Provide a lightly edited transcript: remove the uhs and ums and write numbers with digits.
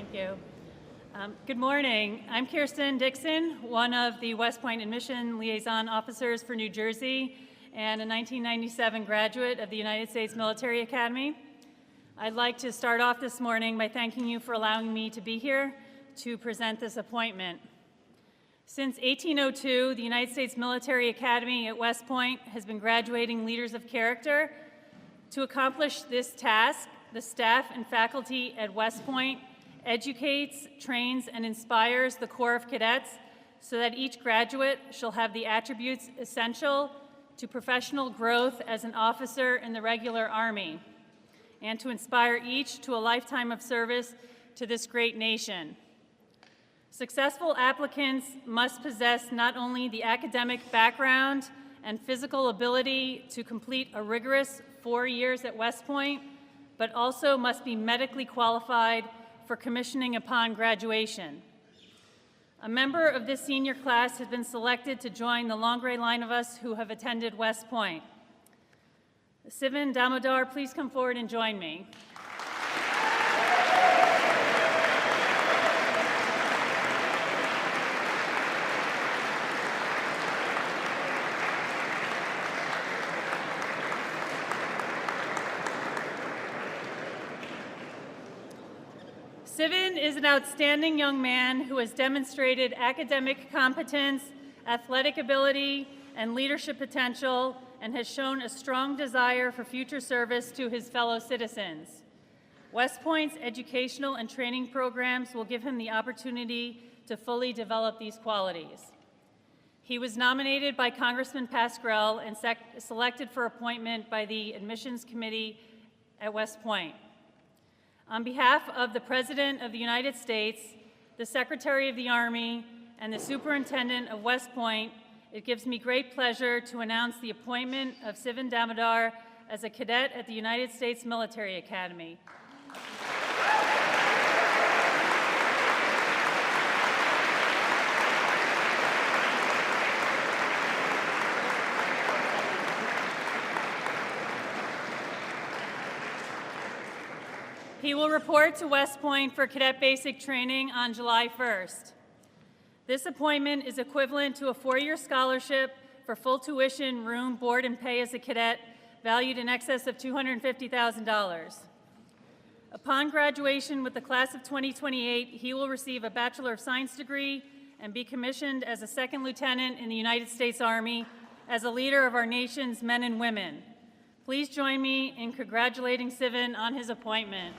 Thank you. Good morning. I'm Kirsten Dickson, one of the West Point Admission Liaison Officers for New Jersey and a 1997 graduate of the United States Military Academy. I'd like to start off this morning by thanking you for allowing me to be here to present this appointment. Since 1802, the United States Military Academy at West Point has been graduating leaders of character. To accomplish this task, the staff and faculty at West Point educates, trains, and inspires the Corps of Cadets so that each graduate shall have the attributes essential to professional growth as an officer in the regular Army, and to inspire each to a lifetime of service to this great nation. Successful applicants must possess not only the academic background and physical ability to complete a rigorous 4 years at West Point, but also must be medically qualified for commissioning upon graduation. A member of this senior class has been selected to join the long gray line of us who have attended West Point. Sivin Damodar, please come forward and join me. Sivin is an outstanding young man who has demonstrated academic competence, athletic ability, and leadership potential, and has shown a strong desire for future service to his fellow citizens. West Point's educational and training programs will give him the opportunity to fully develop these qualities. He was nominated by Congressman Pascrell and selected for appointment by the Admissions Committee at West Point. On behalf of the President of the United States, the Secretary of the Army, and the Superintendent of West Point, it gives me great pleasure to announce the appointment of Sivin Damodar as a cadet at the United States Military Academy. He will report to West Point for cadet basic training on July 1st. This appointment is equivalent to a 4-year scholarship for full tuition, room, board, and pay as a cadet, valued in excess of $250,000. Upon graduation with the class of 2028, he will receive a Bachelor of Science degree and be commissioned as a second lieutenant in the United States Army as a leader of our nation's men and women. Please join me in congratulating Sivin on his appointment.